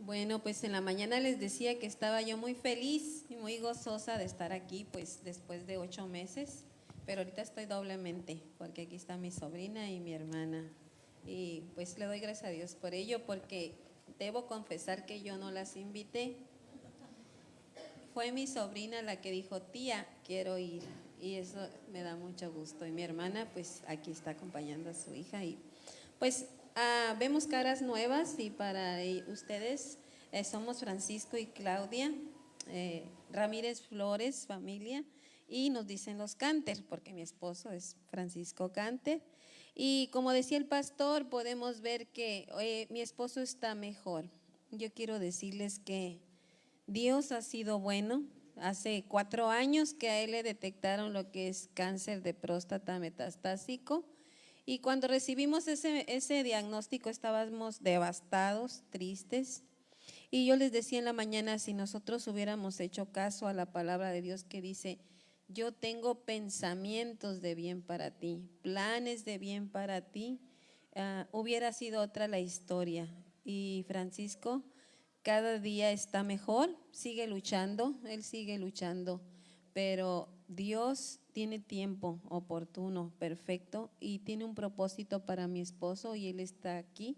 Bueno, pues en la mañana les decía que estaba yo muy feliz y muy gozosa de estar aquí, pues después de 8 meses, pero ahorita estoy doblemente, porque aquí está mi sobrina y mi hermana. Y pues le doy gracias a Dios por ello, porque debo confesar que yo no las invité. Fue mi sobrina la que dijo, tía, quiero ir, y eso me da mucho gusto. Y mi hermana, pues aquí está acompañando a su hija y pues vemos caras nuevas y para ustedes somos Francisco y Claudia Ramírez Flores, familia, y nos dicen los Canter, porque mi esposo es Francisco Canter. Y como decía el pastor, podemos ver que mi esposo está mejor. Yo quiero decirles que Dios ha sido bueno. Hace 4 años que a él le detectaron lo que es cáncer de próstata metastásico. Y cuando recibimos ese diagnóstico estábamos devastados, tristes. Y yo les decía en la mañana, si nosotros hubiéramos hecho caso a la palabra de Dios que dice, yo tengo pensamientos de bien para ti, planes de bien para ti, hubiera sido otra la historia. Y Francisco cada día está mejor, sigue luchando, él sigue luchando, pero Dios tiene tiempo oportuno, perfecto, y tiene un propósito para mi esposo y él está aquí.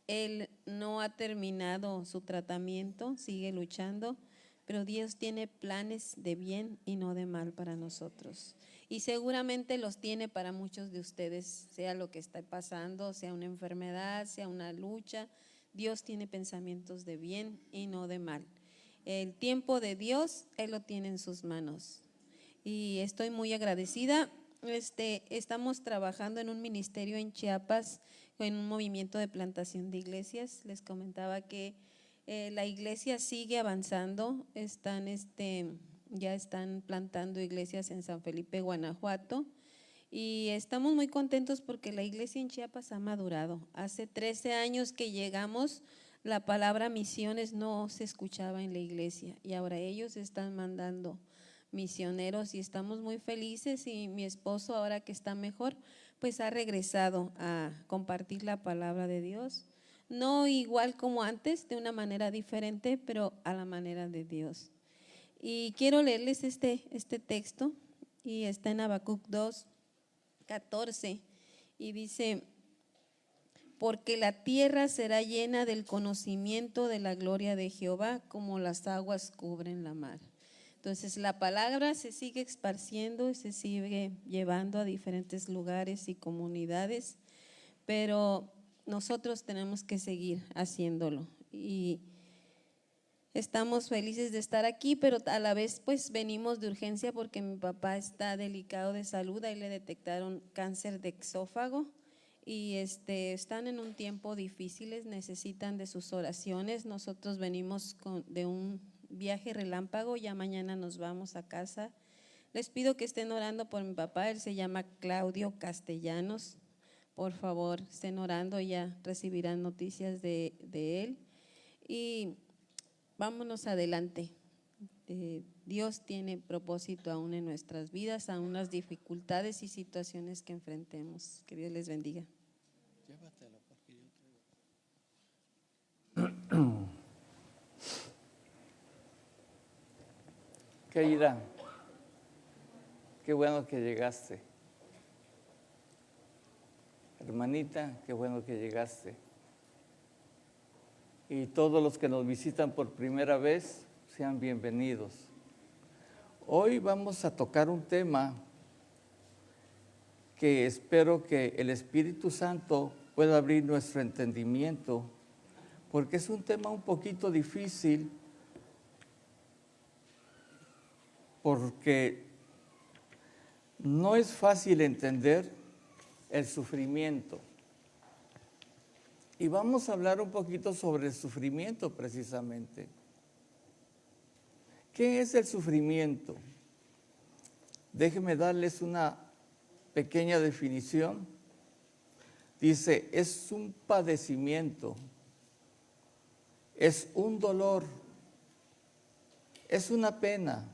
Él no ha terminado su tratamiento, sigue luchando, pero Dios tiene planes de bien y no de mal para nosotros. Y seguramente los tiene para muchos de ustedes, sea lo que esté pasando, sea una enfermedad, sea una lucha. Dios tiene pensamientos de bien y no de mal. El tiempo de Dios, Él lo tiene en sus manos. Y estoy muy agradecida. Estamos trabajando en un ministerio en Chiapas, en un movimiento de plantación de iglesias. Les comentaba que la iglesia sigue avanzando. Ya están plantando iglesias en San Felipe, Guanajuato. Y estamos muy contentos porque la iglesia en Chiapas ha madurado. Hace 13 años que llegamos, la palabra misiones no se escuchaba en la iglesia y ahora ellos están mandando misioneros y estamos muy felices. Y mi esposo, ahora que está mejor, pues ha regresado a compartir la palabra de Dios, no igual como antes, de una manera diferente, pero a la manera de Dios. Y quiero leerles este texto, y está en Habacuc 2:14, y dice: porque la tierra será llena del conocimiento de la gloria de Jehová, como las aguas cubren la mar. Entonces la palabra se sigue esparciendo y se sigue llevando a diferentes lugares y comunidades, pero nosotros tenemos que seguir haciéndolo. Y estamos felices de estar aquí, pero a la vez pues venimos de urgencia porque mi papá está delicado de salud. Ahí le detectaron cáncer de esófago y están en un tiempo difíciles, necesitan de sus oraciones. Nosotros venimos de un viaje relámpago, ya mañana nos vamos a casa. Les pido que estén orando por mi papá, él se llama Claudio Castellanos. Por favor, estén orando, ya recibirán noticias de él. Y vámonos adelante. Dios tiene propósito aún en nuestras vidas, aún las dificultades y situaciones que enfrentemos. Que Dios les bendiga. Llévatelo porque yo traigo. Keira, qué bueno que llegaste. Hermanita, qué bueno que llegaste. Y todos los que nos visitan por primera vez, sean bienvenidos. Hoy vamos a tocar un tema que espero que el Espíritu Santo pueda abrir nuestro entendimiento, porque es un tema un poquito difícil, porque no es fácil entender el sufrimiento. Y vamos a hablar un poquito sobre el sufrimiento precisamente. ¿Qué es el sufrimiento? Déjenme darles una pequeña definición. Dice, es un padecimiento, es un dolor, es una pena,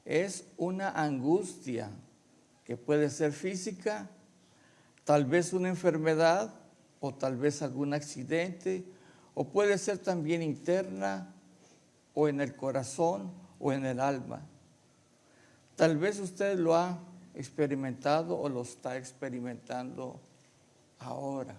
es una angustia que puede ser física, tal vez una enfermedad o tal vez algún accidente o puede ser también interna, o en el corazón, o en el alma. Tal vez usted lo ha experimentado o lo está experimentando ahora.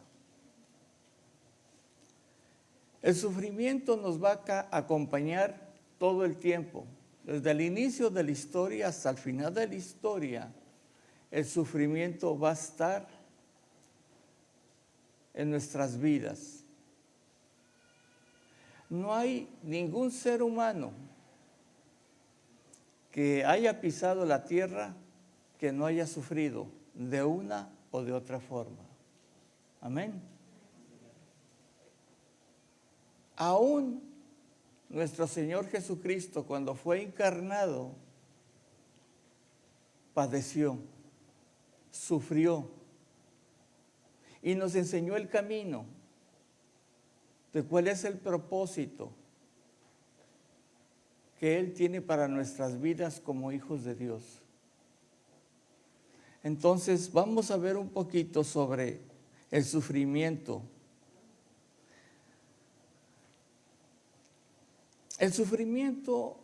El sufrimiento nos va a acompañar todo el tiempo. Desde el inicio de la historia hasta el final de la historia, el sufrimiento va a estar en nuestras vidas. No hay ningún ser humano que haya pisado la tierra que no haya sufrido de una o de otra forma. Amén. Aún nuestro Señor Jesucristo, cuando fue encarnado, padeció, sufrió y nos enseñó el camino de cuál es el propósito que Él tiene para nuestras vidas como hijos de Dios. Entonces, vamos a ver un poquito sobre el sufrimiento. El sufrimiento,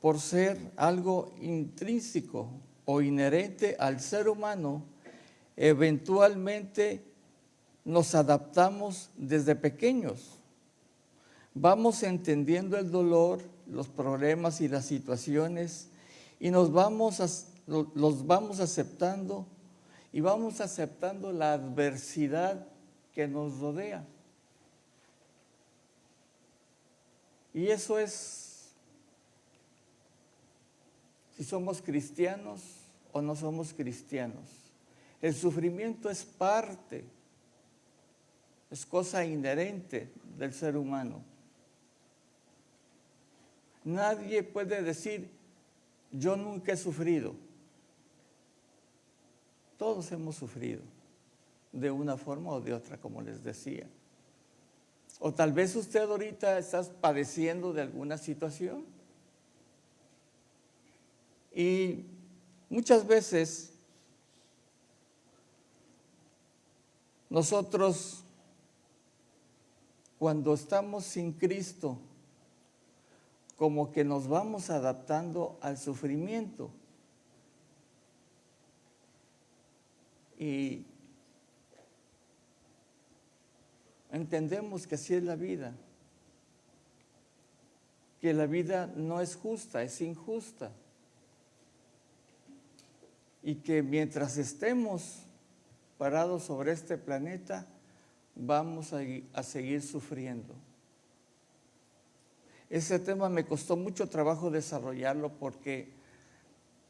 por ser algo intrínseco o inherente al ser humano, eventualmente nos adaptamos desde pequeños. Vamos entendiendo el dolor, los problemas y las situaciones y los vamos aceptando y vamos aceptando la adversidad que nos rodea. Y eso es si somos cristianos o no somos cristianos. El sufrimiento es parte, es cosa inherente del ser humano. Nadie puede decir, yo nunca he sufrido. Todos hemos sufrido, de una forma o de otra, como les decía. O tal vez usted ahorita está padeciendo de alguna situación. Y muchas veces nosotros, cuando estamos sin Cristo, como que nos vamos adaptando al sufrimiento. Y entendemos que así es la vida, que la vida no es justa, es injusta. Y que mientras estemos parados sobre este planeta, vamos a seguir sufriendo. Ese tema me costó mucho trabajo desarrollarlo porque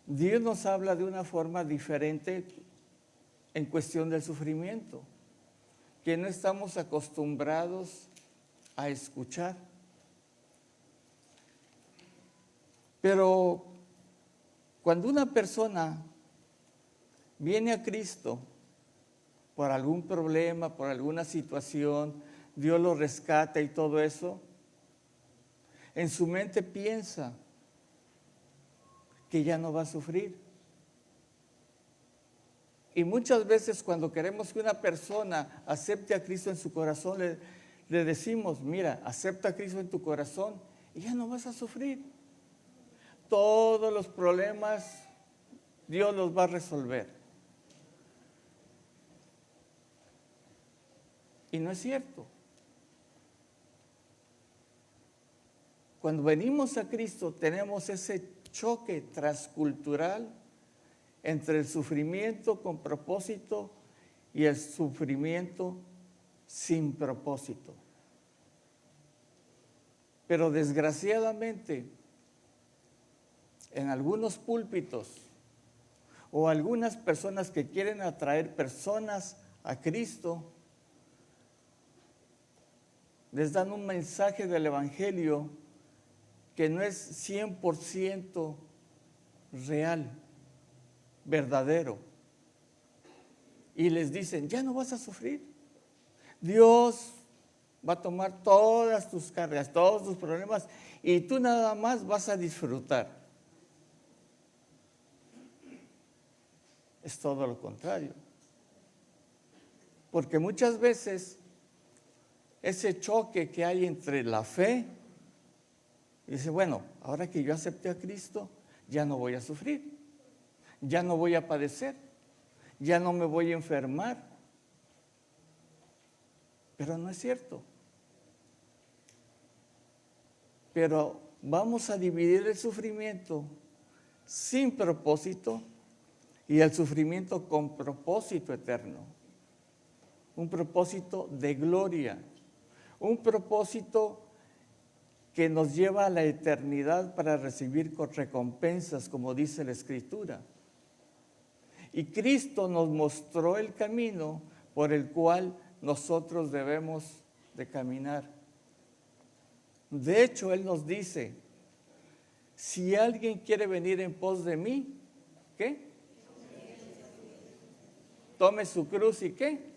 Dios nos habla de una forma diferente en cuestión del sufrimiento, que no estamos acostumbrados a escuchar. Pero cuando una persona viene a Cristo por algún problema, por alguna situación, Dios lo rescata y todo eso, en su mente piensa que ya no va a sufrir. Y muchas veces cuando queremos que una persona acepte a Cristo en su corazón, le decimos, mira, acepta a Cristo en tu corazón y ya no vas a sufrir. Todos los problemas Dios los va a resolver. Y no es cierto. Cuando venimos a Cristo tenemos ese choque transcultural entre el sufrimiento con propósito y el sufrimiento sin propósito. Pero desgraciadamente, en algunos púlpitos o algunas personas que quieren atraer personas a Cristo, les dan un mensaje del Evangelio que no es 100% real, verdadero. Y les dicen, ya no vas a sufrir. Dios va a tomar todas tus cargas, todos tus problemas, y tú nada más vas a disfrutar. Es todo lo contrario. Porque muchas veces ese choque que hay entre la fe y dice, bueno, ahora que yo acepté a Cristo, ya no voy a sufrir, ya no voy a padecer, ya no me voy a enfermar. Pero no es cierto. Pero vamos a dividir el sufrimiento sin propósito y el sufrimiento con propósito eterno. Un propósito de gloria, un propósito que nos lleva a la eternidad para recibir recompensas, como dice la Escritura. Y Cristo nos mostró el camino por el cual nosotros debemos de caminar. De hecho, Él nos dice, si alguien quiere venir en pos de mí, ¿qué? Tome su cruz y ¿qué?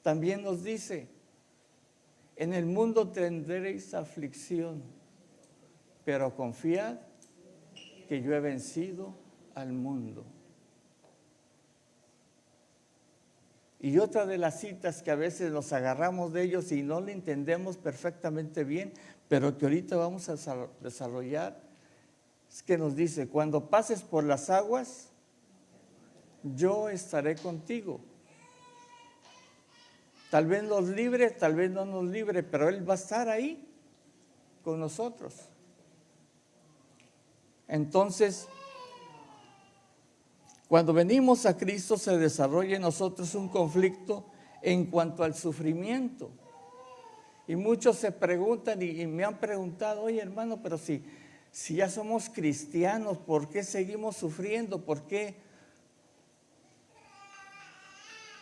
También nos dice, en el mundo tendréis aflicción, pero confiad que yo he vencido al mundo. Y otra de las citas que a veces nos agarramos de ellos y no lo entendemos perfectamente bien, pero que ahorita vamos a desarrollar, es que nos dice, cuando pases por las aguas, yo estaré contigo. Tal vez nos libre, tal vez no nos libre, pero Él va a estar ahí con nosotros. Entonces, cuando venimos a Cristo se desarrolla en nosotros un conflicto en cuanto al sufrimiento. Y muchos se preguntan y me han preguntado, oye hermano, pero si ya somos cristianos, ¿por qué seguimos sufriendo? ¿Por qué?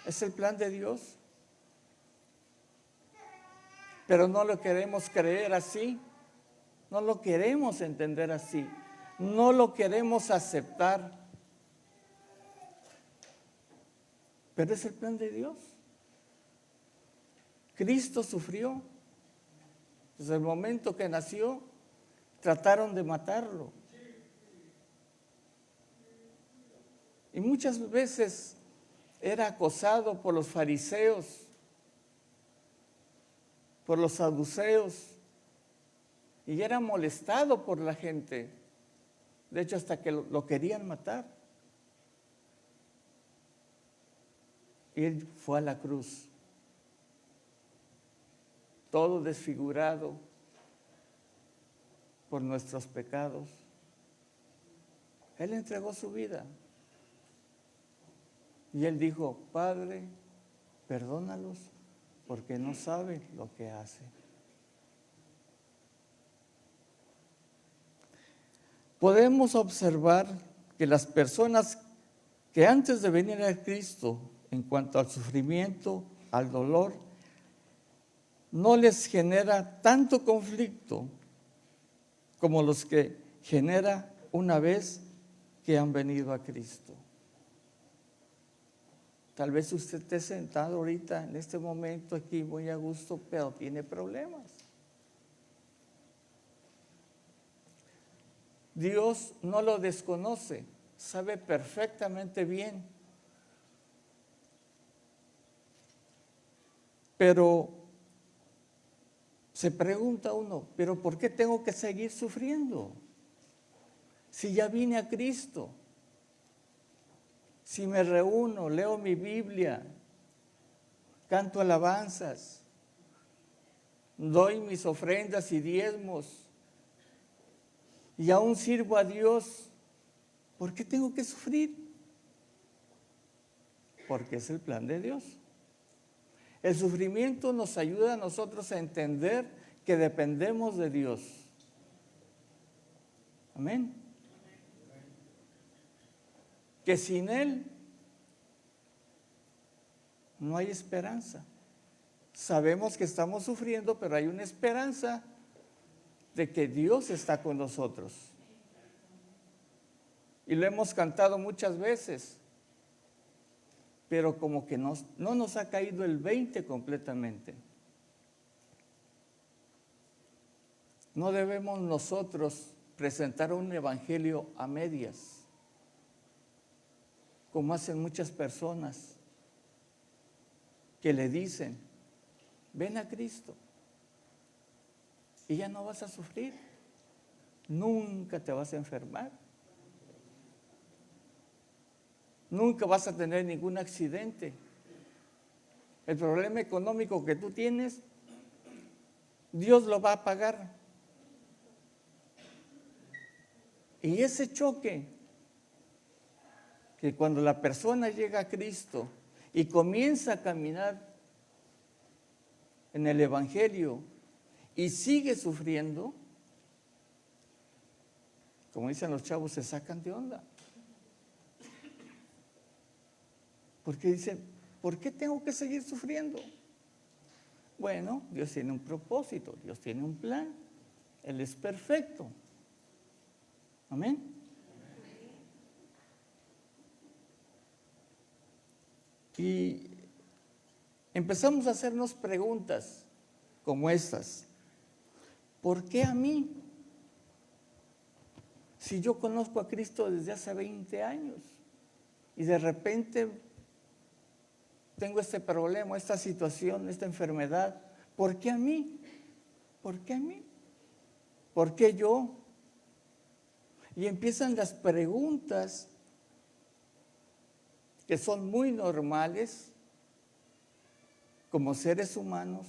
¿Es el plan de Dios? Pero no lo queremos creer así, no lo queremos entender así, no lo queremos aceptar. Pero es el plan de Dios. Cristo sufrió. Desde el momento que nació, trataron de matarlo. Y muchas veces era acosado por los fariseos, por los saduceos, y era molestado por la gente. De hecho, hasta que lo querían matar. Y Él fue a la cruz, todo desfigurado por nuestros pecados. Él entregó su vida. Y Él dijo, Padre, perdónalos porque no saben lo que hacen. Podemos observar que las personas que antes de venir a Cristo, en cuanto al sufrimiento, al dolor, no les genera tanto conflicto como los que genera una vez que han venido a Cristo. Tal vez usted esté sentado ahorita, en este momento aquí muy a gusto, pero tiene problemas. Dios no lo desconoce, sabe perfectamente bien. Pero se pregunta uno, ¿pero por qué tengo que seguir sufriendo? Si ya vine a Cristo, si me reúno, leo mi Biblia, canto alabanzas, doy mis ofrendas y diezmos, y aún sirvo a Dios, ¿por qué tengo que sufrir? Porque es el plan de Dios. El sufrimiento nos ayuda a nosotros a entender que dependemos de Dios. Amén. Que sin Él no hay esperanza. Sabemos que estamos sufriendo, pero hay una esperanza de que Dios está con nosotros. Y lo hemos cantado muchas veces, pero como que no nos ha caído el 20 completamente. No debemos nosotros presentar un evangelio a medias, como hacen muchas personas. que le dicen, ven a Cristo y ya no vas a sufrir, nunca te vas a enfermar, nunca vas a tener ningún accidente. El problema económico que tú tienes, Dios lo va a pagar. Y ese choque, que cuando la persona llega a Cristo y comienza a caminar en el Evangelio y sigue sufriendo, como dicen los chavos, se sacan de onda. Porque dicen, ¿por qué tengo que seguir sufriendo? Bueno, Dios tiene un propósito, Dios tiene un plan, Él es perfecto. Amén. Y empezamos a hacernos preguntas como estas. ¿Por qué a mí? Si yo conozco a Cristo desde hace 20 años y de repente tengo este problema, esta situación, esta enfermedad, ¿por qué a mí? ¿Por qué a mí? ¿Por qué yo? Y empiezan las preguntas que son muy normales como seres humanos,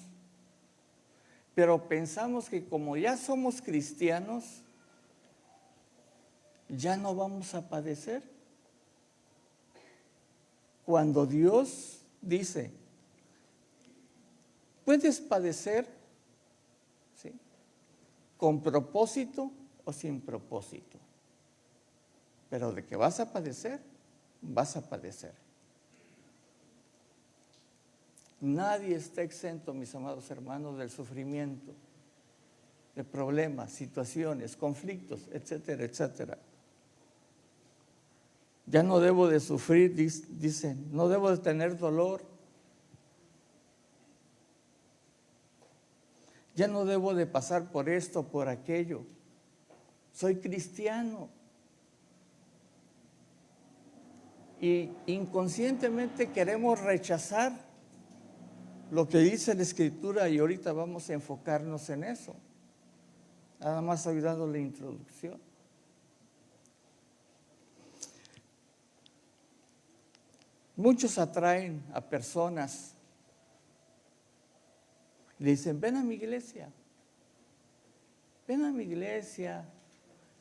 pero pensamos que como ya somos cristianos, ya no vamos a padecer. Cuando Dios dice, puedes padecer, ¿sí?, con propósito o sin propósito, pero de que vas a padecer, vas a padecer. Nadie está exento, mis amados hermanos, del sufrimiento, de problemas, situaciones, conflictos, etcétera, etcétera. Ya no debo de sufrir, dicen, no debo de tener dolor. Ya no debo de pasar por esto, por aquello. Soy cristiano. Y inconscientemente queremos rechazar lo que dice la Escritura y ahorita vamos a enfocarnos en eso. Nada más he dado la introducción. Muchos atraen a personas, le dicen, ven a mi iglesia,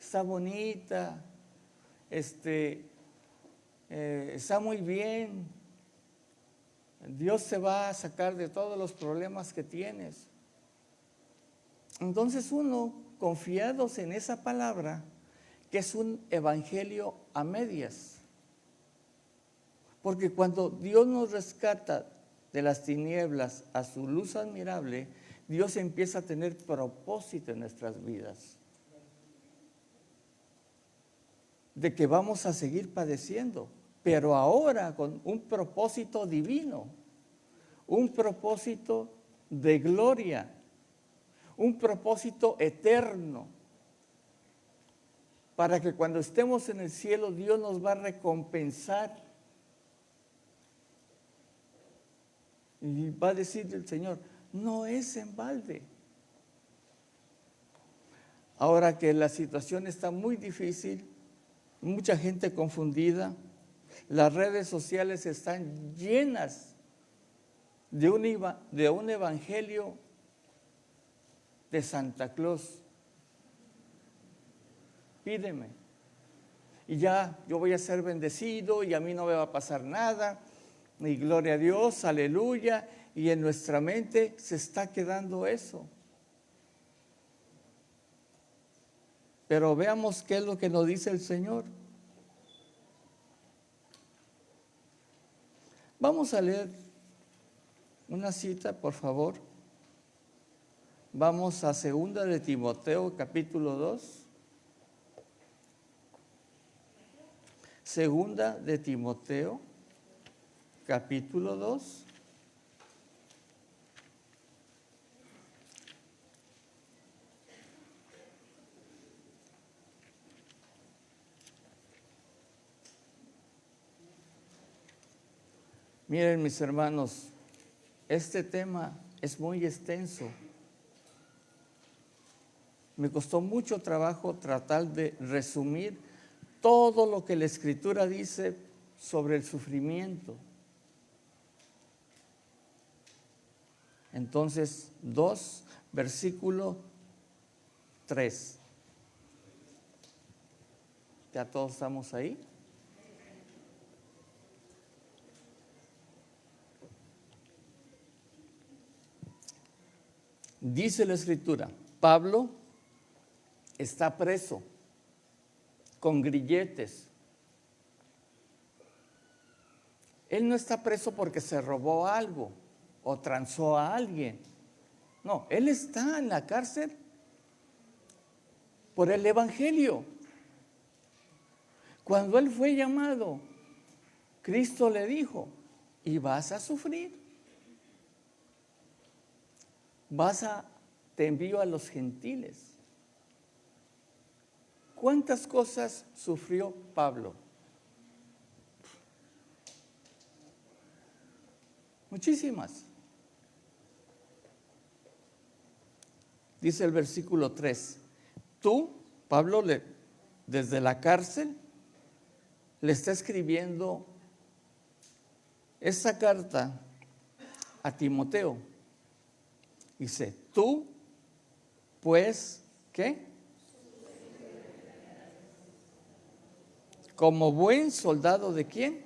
está bonita, está muy bien, Dios te va a sacar de todos los problemas que tienes. Entonces uno, confiados en esa palabra, que es un evangelio a medias, porque cuando Dios nos rescata de las tinieblas a su luz admirable, Dios empieza a tener propósito en nuestras vidas, de que vamos a seguir padeciendo, pero ahora con un propósito divino, un propósito de gloria, un propósito eterno, para que cuando estemos en el cielo Dios nos va a recompensar. Y va a decir el Señor, no es en balde. Ahora que la situación está muy difícil, mucha gente confundida, las redes sociales están llenas de un evangelio de Santa Claus. Pídeme y ya yo voy a ser bendecido y a mí no me va a pasar nada. Y gloria a Dios, aleluya, y en nuestra mente se está quedando eso. Pero veamos qué es lo que nos dice el Señor. Vamos a leer una cita, por favor. Vamos a 2 de Timoteo, capítulo 2. 2 de Timoteo, capítulo 2. Miren, mis hermanos, este tema es muy extenso. Me costó mucho trabajo tratar de resumir todo lo que la Escritura dice sobre el sufrimiento. Entonces, 2, versículo 3. ¿Ya todos estamos ahí? Dice la Escritura, Pablo está preso con grilletes. Él no está preso porque se robó algo o transó a alguien. No, él está en la cárcel por el Evangelio. Cuando él fue llamado, Cristo le dijo, y vas a sufrir. Te envío a los gentiles. ¿Cuántas cosas sufrió Pablo? Muchísimas. Dice el versículo 3, tú, Pablo, desde la cárcel, le está escribiendo esta carta a Timoteo. Dice, tú, pues, ¿qué? Como buen soldado de ¿quién?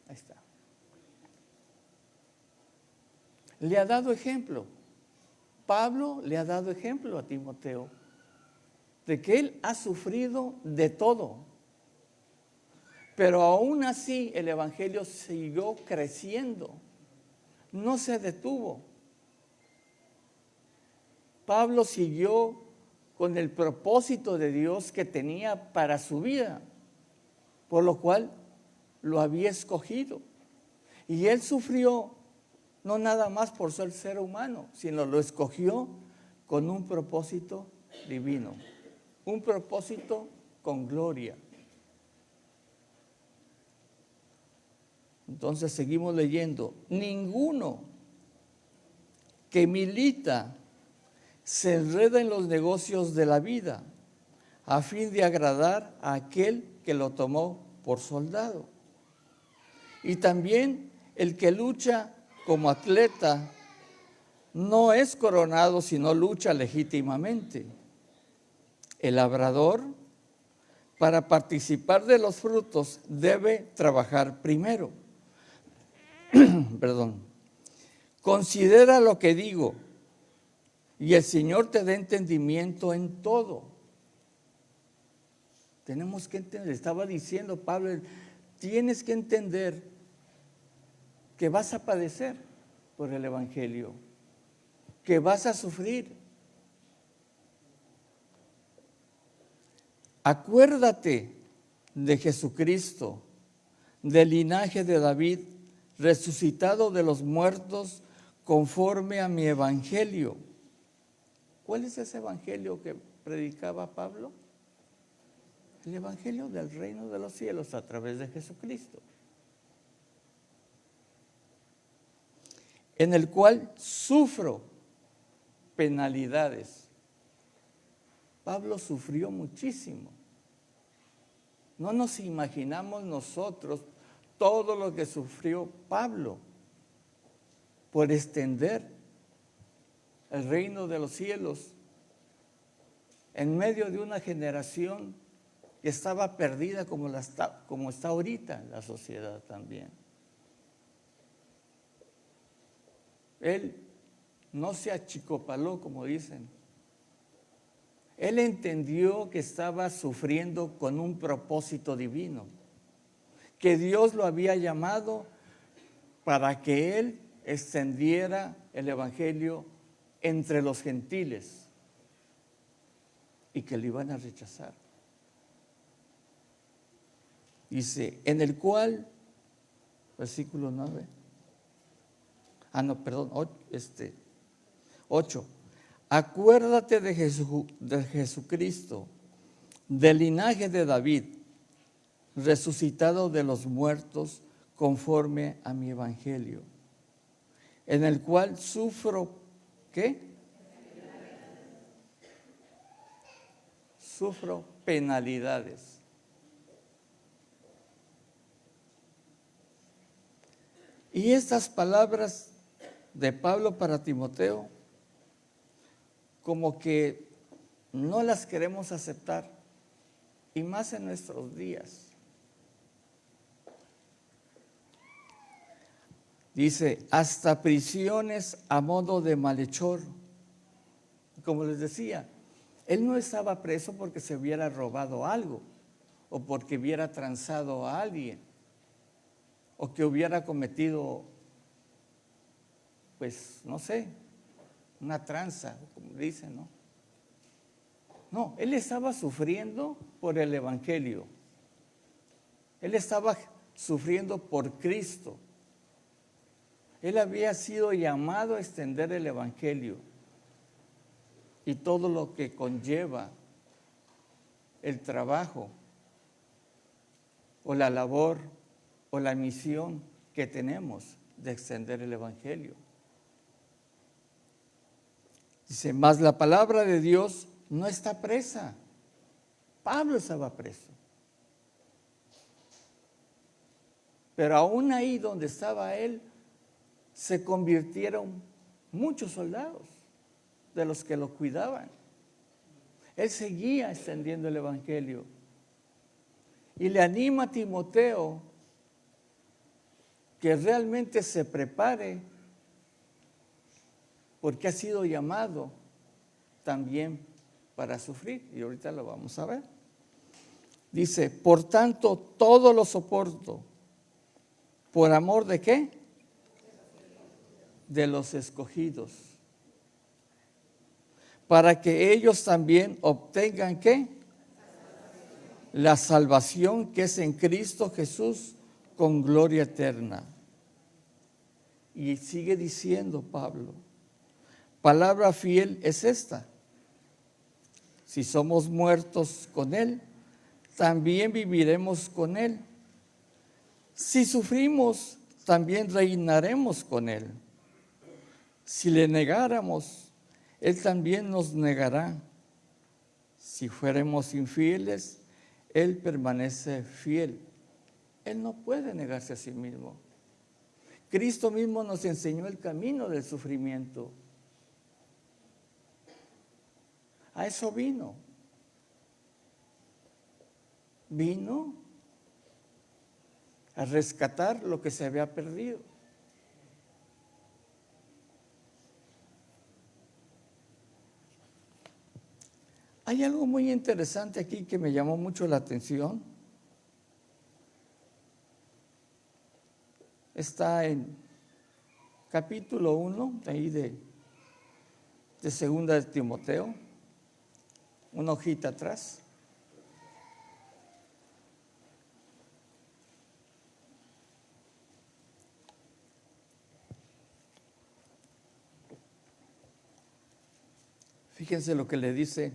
Ahí está. Le ha dado ejemplo. Pablo le ha dado ejemplo a Timoteo de que él ha sufrido de todo. Pero aún así el Evangelio siguió creciendo. No se detuvo. Pablo siguió con el propósito de Dios que tenía para su vida, por lo cual lo había escogido. Y él sufrió no nada más por ser ser humano, sino lo escogió con un propósito divino, un propósito con gloria. Entonces seguimos leyendo, ninguno que milita se enreda en los negocios de la vida a fin de agradar a aquel que lo tomó por soldado. Y también el que lucha como atleta no es coronado, sino lucha legítimamente. El labrador, para participar de los frutos, debe trabajar primero. Perdón. Considera lo que digo, y el Señor te dé entendimiento en todo. Tenemos que entender, estaba diciendo Pablo, tienes que entender que vas a padecer por el Evangelio, que vas a sufrir. Acuérdate de Jesucristo, del linaje de David, resucitado de los muertos conforme a mi Evangelio. ¿Cuál es ese Evangelio que predicaba Pablo? El Evangelio del reino de los cielos a través de Jesucristo, en el cual sufro penalidades. Pablo sufrió muchísimo. No nos imaginamos nosotros todo lo que sufrió Pablo por extender el reino de los cielos en medio de una generación que estaba perdida como está ahorita la sociedad también. Él no se achicopaló, como dicen. Él entendió que estaba sufriendo con un propósito divino, que Dios lo había llamado para que él extendiera el Evangelio entre los gentiles y que lo iban a rechazar. Dice, en el cual, versículo 9, 8. Acuérdate de Jesucristo, del linaje de David, resucitado de los muertos conforme a mi Evangelio. en el cual sufro, ¿qué? Sufro penalidades. Y estas palabras de Pablo para Timoteo, como que no las queremos aceptar, y más en nuestros días. Dice, hasta prisiones a modo de malhechor. Como les decía, él no estaba preso porque se hubiera robado algo, o porque hubiera transado a alguien, o que hubiera cometido, pues, no sé, una tranza, como dicen, ¿no? No, él estaba sufriendo por el Evangelio. Él estaba sufriendo por Cristo. Él había sido llamado a extender el Evangelio y todo lo que conlleva el trabajo o la labor o la misión que tenemos de extender el Evangelio. Dice, mas la palabra de Dios no está presa. Pablo estaba preso. Pero aún ahí donde estaba él, se convirtieron muchos soldados de los que lo cuidaban. Él seguía extendiendo el Evangelio. Y le anima a Timoteo que realmente se prepare, porque ha sido llamado también para sufrir. Y ahorita lo vamos a ver. Dice, por tanto, todo lo soporto. ¿Por amor de qué? De los escogidos. Para que ellos también obtengan ¿qué? La salvación que es en Cristo Jesús con gloria eterna. Y sigue diciendo Pablo, palabra fiel es esta. Si somos muertos con Él, también viviremos con Él. Si sufrimos, también reinaremos con Él. Si le negáramos, Él también nos negará. Si fuéramos infieles, Él permanece fiel. Él no puede negarse a sí mismo. Cristo mismo nos enseñó el camino del sufrimiento. A eso vino. Vino a rescatar lo que se había perdido. Hay algo muy interesante aquí que me llamó mucho la atención. Está en capítulo 1, ahí de segunda de Timoteo, una hojita atrás. Fíjense lo que le dice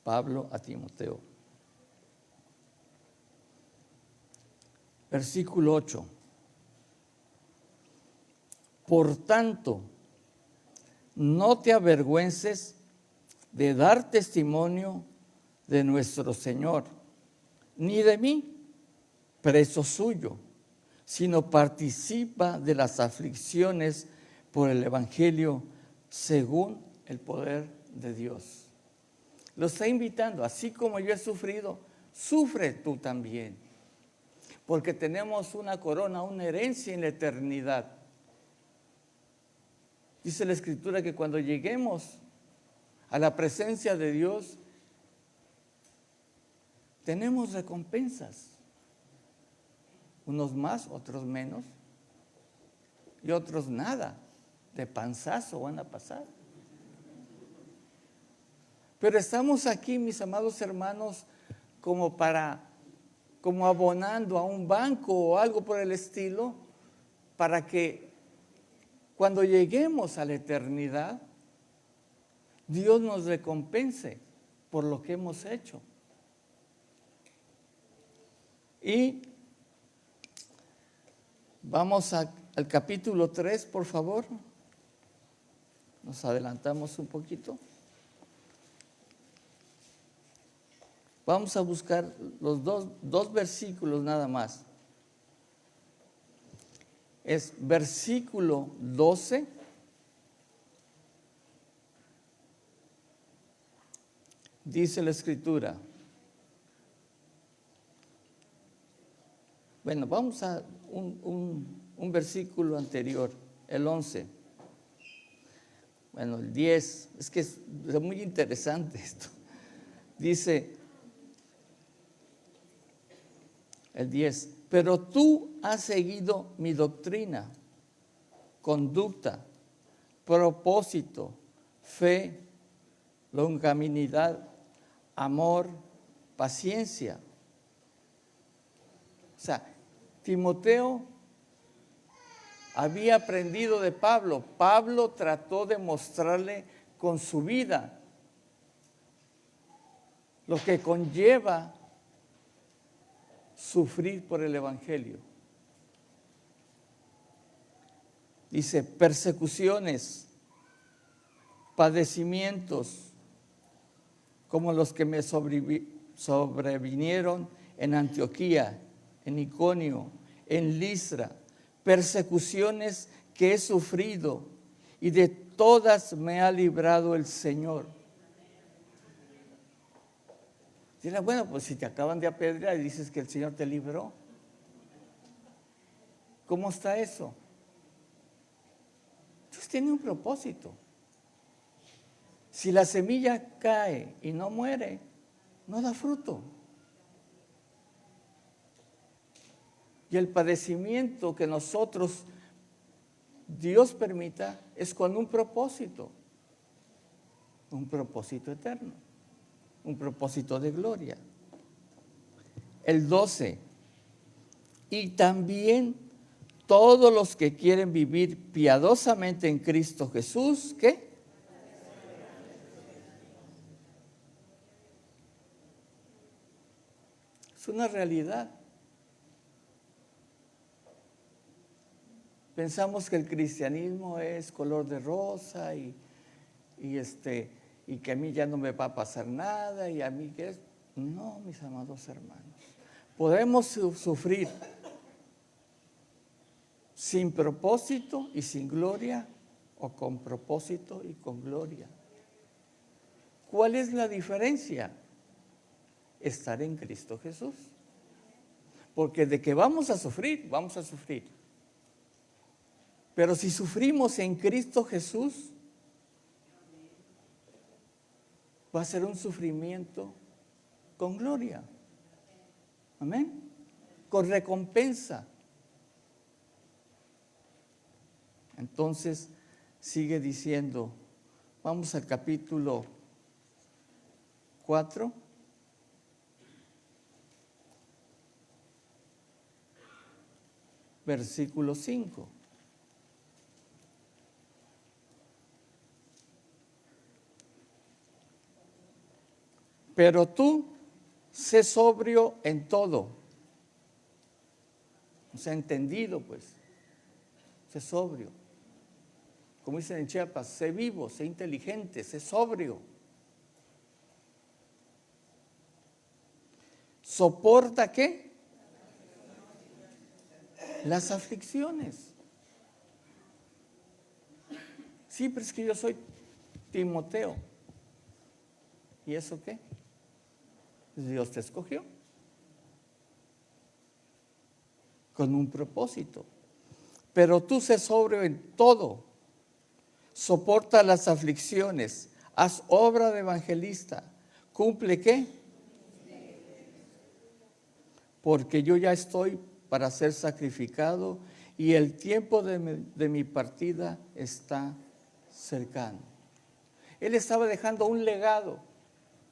Pablo a Timoteo. Versículo 8. Por tanto, no te avergüences de dar testimonio de nuestro Señor, ni de mí, preso suyo, sino participa de las aflicciones por el Evangelio según el poder de Dios. Lo está invitando, así como yo he sufrido, sufre tú también, porque tenemos una corona, una herencia en la eternidad. Dice la Escritura que cuando lleguemos a la presencia de Dios, tenemos recompensas. Unos más, otros menos, y otros nada, de panzazo van a pasar. Pero estamos aquí, mis amados hermanos, como abonando a un banco o algo por el estilo, para que cuando lleguemos a la eternidad, Dios nos recompense por lo que hemos hecho. Y vamos a al capítulo 3, por favor. Nos adelantamos un poquito. Vamos a buscar los dos versículos nada más. Es versículo 12. Dice la Escritura. Bueno, vamos a un versículo anterior, el 11. Bueno, el 10. Es que es muy interesante esto. Dice el 10. Pero tú has seguido mi doctrina, conducta, propósito, fe, longanimidad, amor, paciencia. O sea, Timoteo había aprendido de Pablo. Pablo trató de mostrarle con su vida lo que conlleva sufrir por el Evangelio. Dice, persecuciones, padecimientos, como los que me sobrevinieron en Antioquía, en Iconio, en Listra, persecuciones que he sufrido, y de todas me ha librado el Señor. Dirá, bueno, pues si te acaban de apedrear y dices que el Señor te libró, ¿cómo está eso? Dios tiene un propósito. Si la semilla cae y no muere, no da fruto. Y el padecimiento que nosotros, Dios permita, es con un propósito eterno, un propósito de gloria. El 12, y también todos los que quieren vivir piadosamente en Cristo Jesús, ¿qué? Es una realidad. Pensamos que el cristianismo es color de rosa y que a mí ya no me va a pasar nada y a mí que es... No, mis amados hermanos. Podemos sufrir sin propósito y sin gloria, o con propósito y con gloria. ¿Cuál es la diferencia? Estar en Cristo Jesús. Porque de que vamos a sufrir, vamos a sufrir. Pero si sufrimos en Cristo Jesús, va a ser un sufrimiento con gloria. Amén. Con recompensa. Entonces, sigue diciendo, vamos al capítulo 4. Versículo 5. Pero tú, sé sobrio en todo. O sea, entendido, pues. Sé sobrio. Como dicen en Chiapas, sé vivo, sé inteligente, sé sobrio. ¿Soporta qué? Las aflicciones. Sí, pero es que yo soy Timoteo. ¿Y eso qué? Dios te escogió con un propósito. Pero tú sé sobrio en todo, soporta las aflicciones, haz obra de evangelista, ¿cumple qué? Porque yo ya estoy para ser sacrificado y el tiempo de mi partida está cercano. Él estaba dejando un legado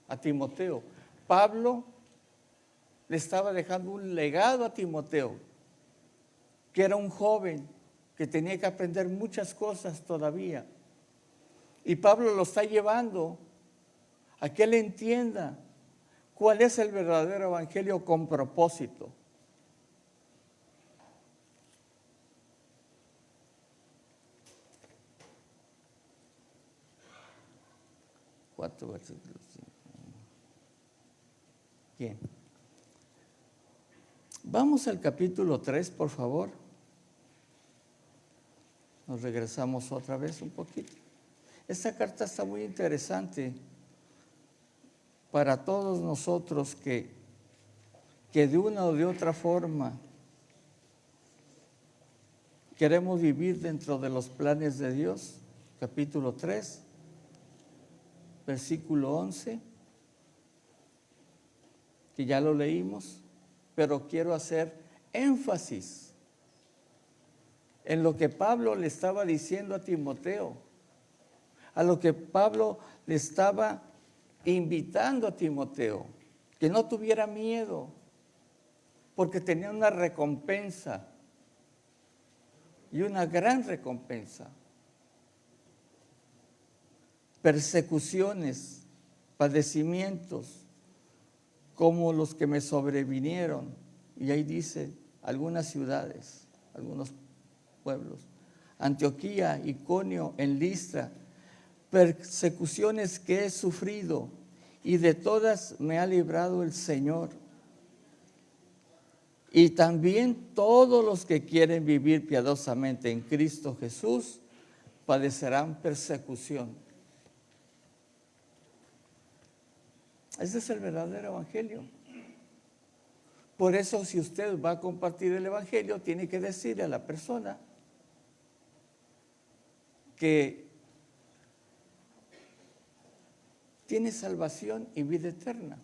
a Timoteo. Pablo le estaba dejando un legado a Timoteo, que era un joven que tenía que aprender muchas cosas todavía. Y Pablo lo está llevando a que él entienda cuál es el verdadero evangelio con propósito. 4, versículo 5. Bien. Vamos al capítulo 3, por favor. Nos regresamos otra vez un poquito. Esta carta está muy interesante para todos nosotros que de una o de otra forma queremos vivir dentro de los planes de Dios. Capítulo 3, versículo 11, que ya lo leímos, pero quiero hacer énfasis en lo que Pablo le estaba diciendo a Timoteo, a lo que Pablo le estaba invitando a Timoteo, que no tuviera miedo, porque tenía una recompensa, y una gran recompensa. Persecuciones, padecimientos, como los que me sobrevinieron. Y ahí dice algunas ciudades, algunos pueblos. Antioquía, Iconio, en Listra. Persecuciones que he sufrido, y de todas me ha librado el Señor. Y también todos los que quieren vivir piadosamente en Cristo Jesús padecerán persecución. Ese es el verdadero evangelio. Por eso, si usted va a compartir el evangelio, tiene que decirle a la persona que tiene salvación y vida eterna,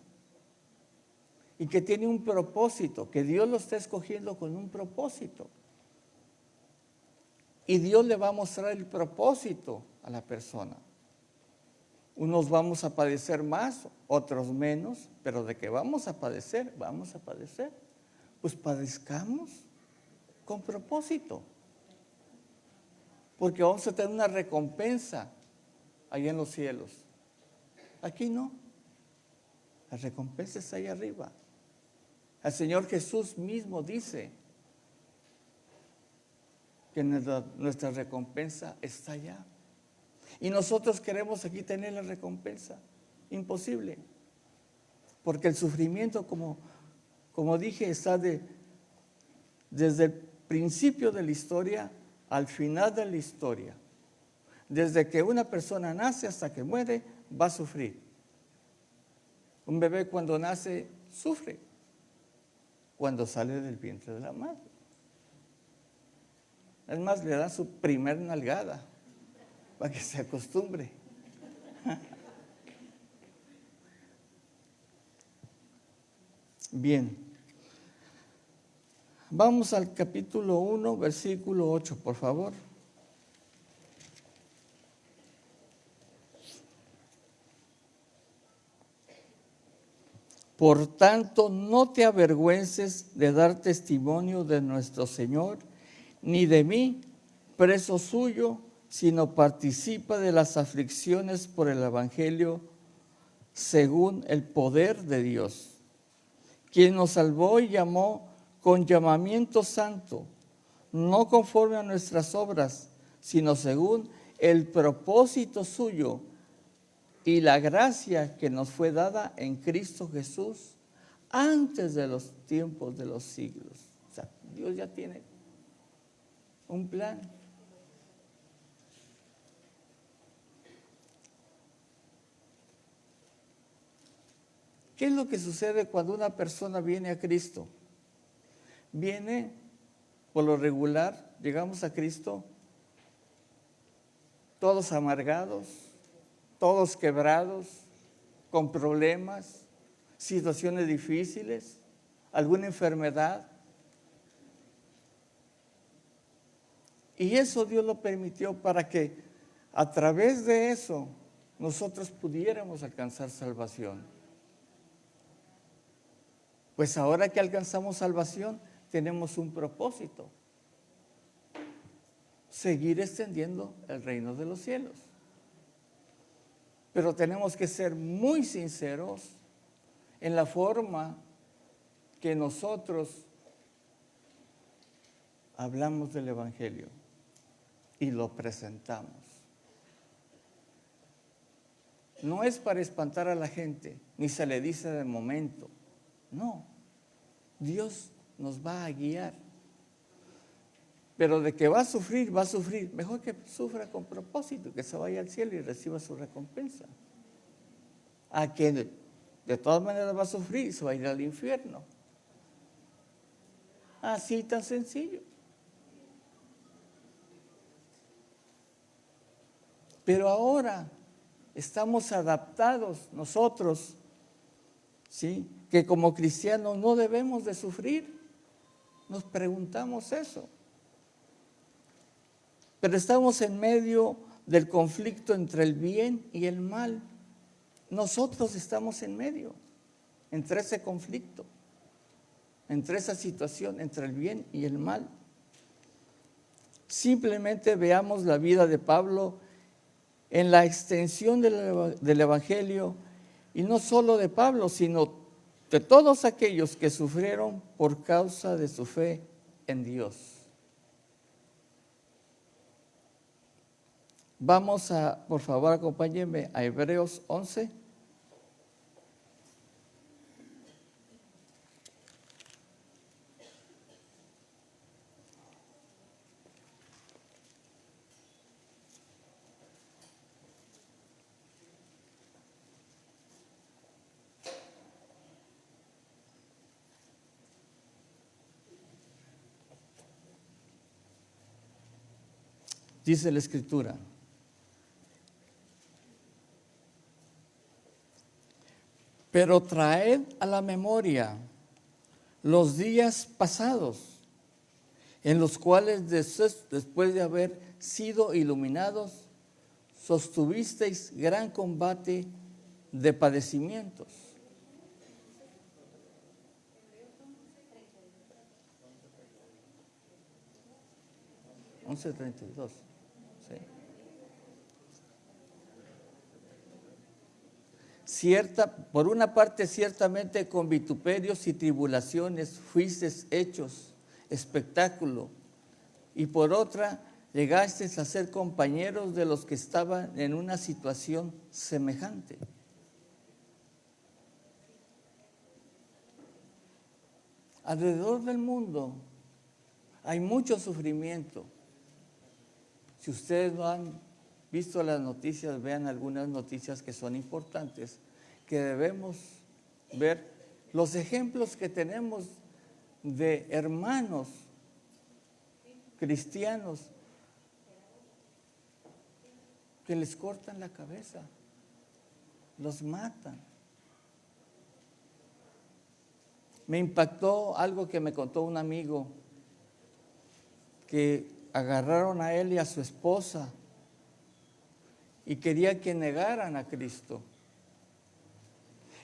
y que tiene un propósito, que Dios lo está escogiendo con un propósito. Y Dios le va a mostrar el propósito a la persona. Unos vamos a padecer más, otros menos, pero de que vamos a padecer, vamos a padecer. Pues padezcamos con propósito, porque vamos a tener una recompensa allá en los cielos. Aquí no, la recompensa está ahí arriba. El Señor Jesús mismo dice que nuestra recompensa está allá. Y nosotros queremos aquí tener la recompensa. Imposible. Porque el sufrimiento, como dije, está desde el principio de la historia al final de la historia. Desde que una persona nace hasta que muere, va a sufrir. Un bebé cuando nace, sufre. Cuando sale del vientre de la madre. Es más, le dan su primer nalgada para que se acostumbre. Bien. Vamos al capítulo 1, versículo 8, por favor. Por tanto, no te avergüences de dar testimonio de nuestro Señor, ni de mí, preso suyo, sino participa de las aflicciones por el Evangelio según el poder de Dios, quien nos salvó y llamó con llamamiento santo, no conforme a nuestras obras, sino según el propósito suyo y la gracia que nos fue dada en Cristo Jesús antes de los tiempos de los siglos. O sea, Dios ya tiene un plan. ¿Qué es lo que sucede cuando una persona viene a Cristo? Viene, por lo regular, llegamos a Cristo todos amargados, todos quebrados, con problemas, situaciones difíciles, alguna enfermedad. Y eso Dios lo permitió para que a través de eso nosotros pudiéramos alcanzar salvación. Pues ahora que alcanzamos salvación, tenemos un propósito: seguir extendiendo el reino de los cielos. Pero tenemos que ser muy sinceros en la forma que nosotros hablamos del Evangelio y lo presentamos. no es para espantar a la gente, ni se le dice de momento. No, Dios nos va a guiar. Pero de que va a sufrir, va a sufrir. Mejor que sufra con propósito, que se vaya al cielo y reciba su recompensa. A que de todas maneras va a sufrir y se va a ir al infierno. Así tan sencillo. Pero ahora estamos adaptados nosotros, ¿sí? Que como cristianos no debemos de sufrir. Nos preguntamos eso. Pero estamos en medio del conflicto entre el bien y el mal. Nosotros estamos en medio, entre ese conflicto, entre esa situación, entre el bien y el mal. Simplemente veamos la vida de Pablo en la extensión del Evangelio, y no solo de Pablo, sino de todos aquellos que sufrieron por causa de su fe en Dios. Vamos a, por favor, acompáñenme a Hebreos 11. Dice la Escritura: pero traed a la memoria los días pasados, en los cuales después de haber sido iluminados, sostuvisteis gran combate de padecimientos. (11:32). ¿Sí? Por una parte, ciertamente con vituperios y tribulaciones fuisteis hechos espectáculo, y por otra, llegasteis a ser compañeros de los que estaban en una situación semejante. Alrededor del mundo hay mucho sufrimiento. Si ustedes no han visto las noticias, vean algunas noticias que son importantes, que debemos ver los ejemplos que tenemos de hermanos cristianos que les cortan la cabeza, los matan. Me impactó algo que me contó un amigo, que agarraron a él y a su esposa y quería que negaran a Cristo.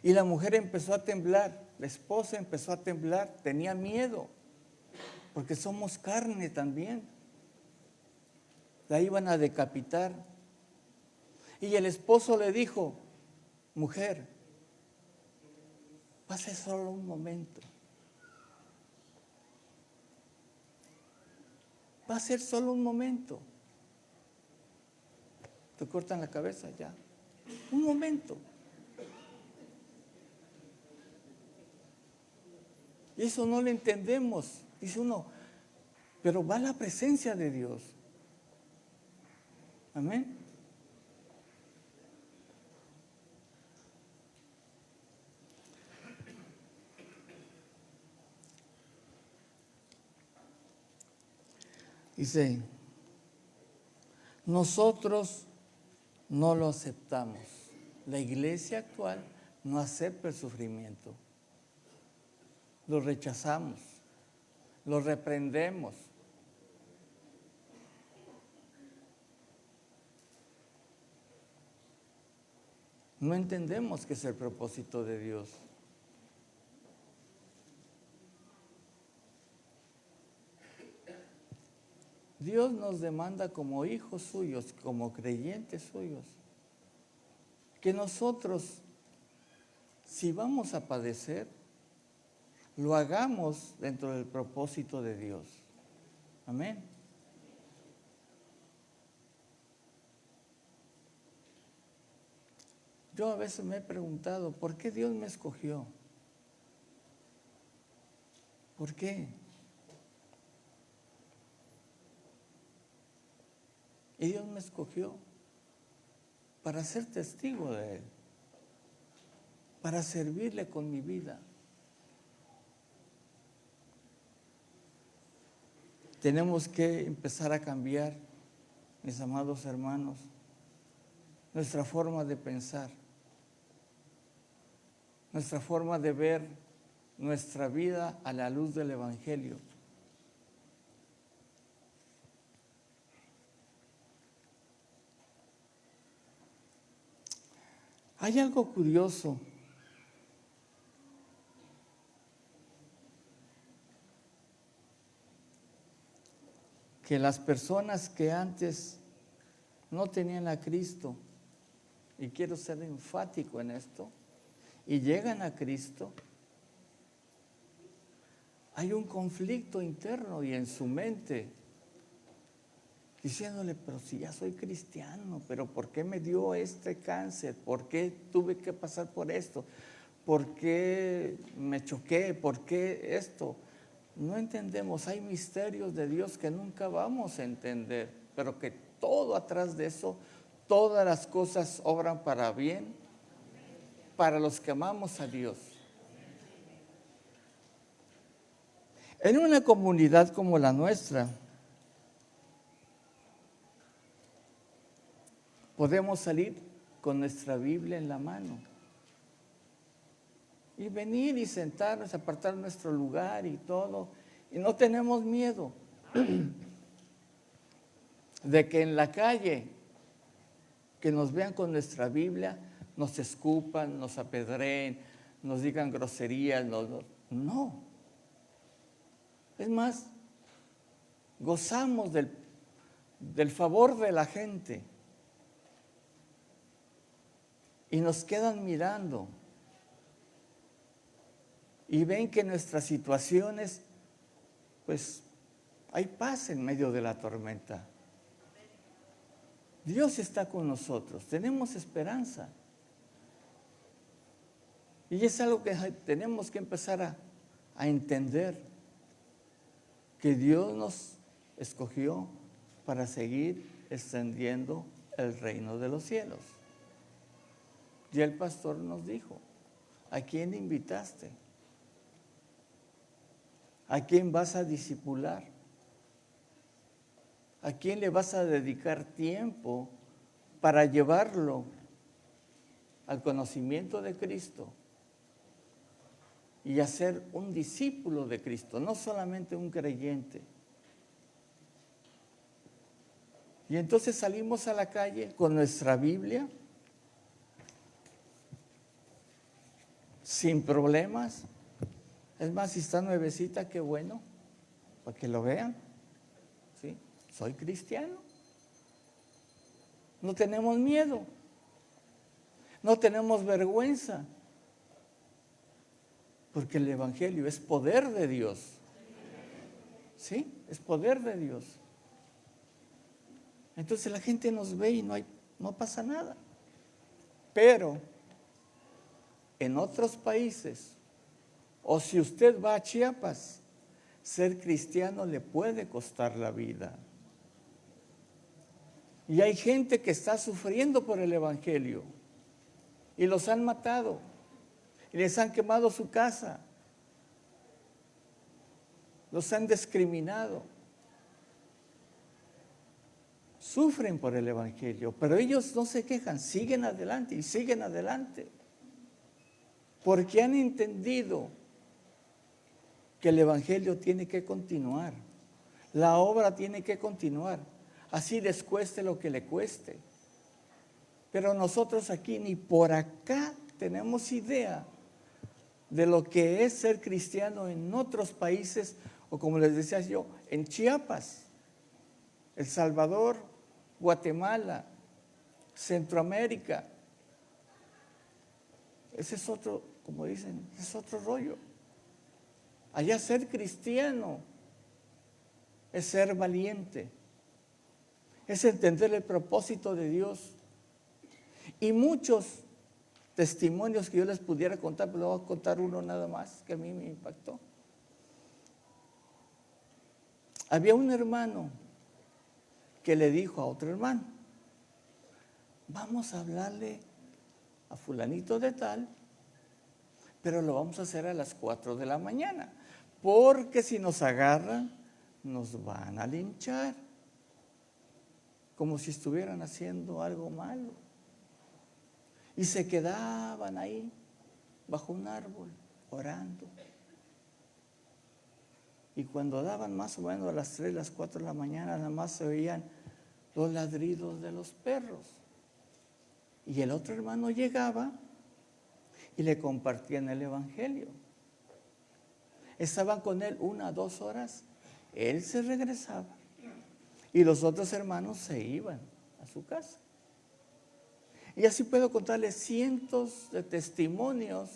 Y la mujer empezó a temblar, la esposa empezó a temblar, tenía miedo, porque somos carne también. La iban a decapitar. Y el esposo le dijo: mujer, pase solo un momento. Va a ser solo un momento. Te cortan la cabeza ya. Un momento. Y eso no lo entendemos. Dice uno, pero va la presencia de Dios. Amén. Dice, nosotros no lo aceptamos. La iglesia actual no acepta el sufrimiento. Lo rechazamos, lo reprendemos. No entendemos qué es el propósito de Dios. Dios nos demanda como hijos suyos, como creyentes suyos, que nosotros, si vamos a padecer, lo hagamos dentro del propósito de Dios. Amén. Yo a veces me he preguntado, ¿por qué Dios me escogió? ¿Por qué? Y Dios me escogió para ser testigo de Él, para servirle con mi vida. Tenemos que empezar a cambiar, mis amados hermanos, nuestra forma de pensar, nuestra forma de ver nuestra vida a la luz del Evangelio. Hay algo curioso. Que las personas que antes no tenían a Cristo, y quiero ser enfático en esto, y llegan a Cristo, hay un conflicto interno y en su mente, diciéndole, pero si ya soy cristiano, pero ¿por qué me dio este cáncer? ¿Por qué tuve que pasar por esto? ¿Por qué me choqué? ¿Por qué esto? No entendemos, hay misterios de Dios que nunca vamos a entender, pero que todo atrás de eso, todas las cosas obran para bien, para los que amamos a Dios. En una comunidad como la nuestra, podemos salir con nuestra Biblia en la mano y venir y sentarnos, apartar nuestro lugar y todo, y no tenemos miedo de que en la calle, que nos vean con nuestra Biblia, nos escupan, nos apedreen, nos digan groserías, no. Es más, gozamos del favor de la gente y nos quedan mirando y ven que nuestras situaciones, pues hay paz en medio de la tormenta. Dios está con nosotros, tenemos esperanza. Y es algo que tenemos que empezar a entender, que Dios nos escogió para seguir extendiendo el reino de los cielos. Y el pastor nos dijo, ¿a quién invitaste? ¿A quién vas a discipular? ¿A quién le vas a dedicar tiempo para llevarlo al conocimiento de Cristo y a ser un discípulo de Cristo, no solamente un creyente? Y entonces salimos a la calle con nuestra Biblia, sin problemas. Es más, si está nuevecita, qué bueno, para que lo vean. ¿Sí? Soy cristiano. No tenemos miedo. No tenemos vergüenza. Porque el Evangelio es poder de Dios. ¿Sí? Es poder de Dios. Entonces la gente nos ve y no pasa nada. Pero en otros países, o si usted va a Chiapas, ser cristiano le puede costar la vida. Y hay gente que está sufriendo por el Evangelio y los han matado y les han quemado su casa, los han discriminado. Sufren por el Evangelio, pero ellos no se quejan, siguen adelante y siguen adelante, porque han entendido que el Evangelio tiene que continuar, la obra tiene que continuar, así les cueste lo que le cueste. Pero nosotros aquí ni por acá tenemos idea de lo que es ser cristiano en otros países, o como les decía yo, en Chiapas, El Salvador, Guatemala, Centroamérica. Ese es otro, como dicen, es otro rollo. Allá ser cristiano es ser valiente, es entender el propósito de Dios. Y muchos testimonios que yo les pudiera contar, pero voy a contar uno nada más que a mí me impactó. Había un hermano que le dijo a otro hermano: vamos a hablarle a fulanito de tal, pero lo vamos a hacer a las 4 de la mañana, porque si nos agarran, nos van a linchar, como si estuvieran haciendo algo malo. Y se quedaban ahí, bajo un árbol, orando. Y cuando daban más o menos a las 3, las 4 de la mañana, nada más se oían los ladridos de los perros. Y el otro hermano llegaba y le compartían el evangelio. Estaban con él 1 o 2 horas, él se regresaba y los otros hermanos se iban a su casa. Y así puedo contarles cientos de testimonios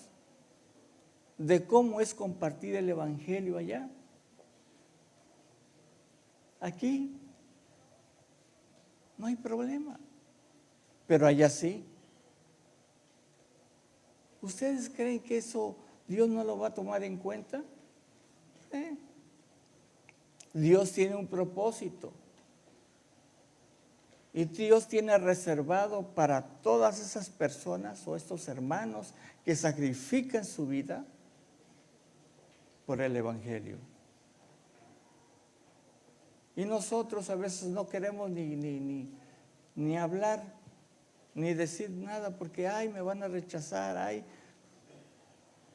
de cómo es compartir el evangelio allá. Aquí no hay problema, pero allá sí. ¿Ustedes creen que eso Dios no lo va a tomar en cuenta? Dios tiene un propósito. Y Dios tiene reservado para todas esas personas o estos hermanos que sacrifican su vida por el evangelio. Y nosotros a veces no queremos ni hablar, ni decir nada, porque ay, me van a rechazar, ay.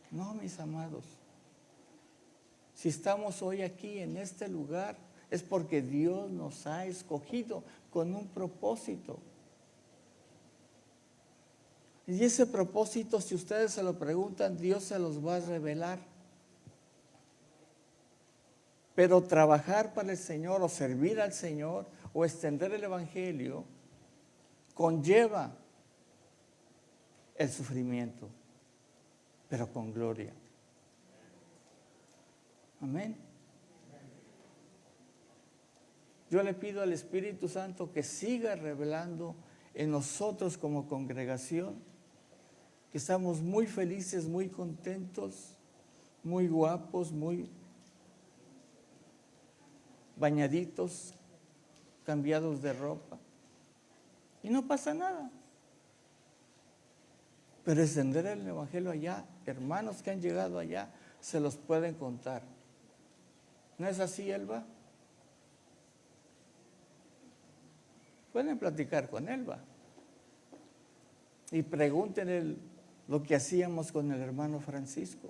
No, mis amados, si estamos hoy aquí en este lugar, es porque Dios nos ha escogido con un propósito. Y ese propósito, si ustedes se lo preguntan, Dios se los va a revelar. Pero trabajar para el Señor o servir al Señor o extender el evangelio conlleva el sufrimiento, pero con gloria. Amén. Yo le pido al Espíritu Santo que siga revelando en nosotros como congregación, que estamos muy felices, muy contentos, muy guapos, muy bañaditos, cambiados de ropa. Y no pasa nada. Pero extender el evangelio allá, hermanos que han llegado allá, se los pueden contar. ¿No es así, Elba? Pueden platicar con Elba y pregúntenle lo que hacíamos con el hermano Francisco,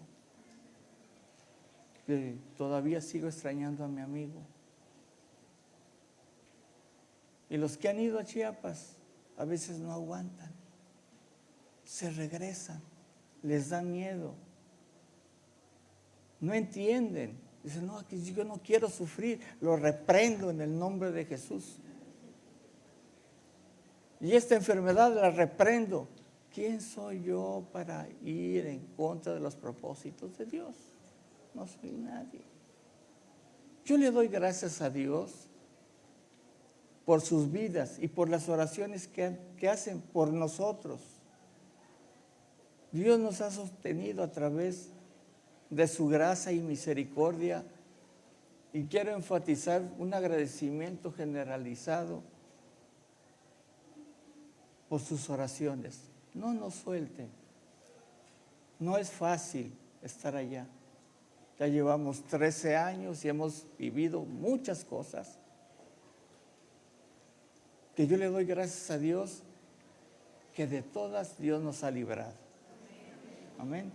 que todavía sigo extrañando a mi amigo. Y los que han ido a Chiapas a veces no aguantan, se regresan, les da miedo, no entienden, dicen: no, que yo no quiero sufrir, lo reprendo en el nombre de Jesús. Y esta enfermedad la reprendo. ¿Quién soy yo para ir en contra de los propósitos de Dios? No soy nadie. Yo le doy gracias a Dios por sus vidas y por las oraciones que hacen por nosotros. Dios nos ha sostenido a través de su gracia y misericordia, y quiero enfatizar un agradecimiento generalizado por sus oraciones. No nos suelten. No es fácil estar allá. Ya llevamos 13 años y hemos vivido muchas cosas que yo le doy gracias a Dios, que de todas Dios nos ha librado. Amén.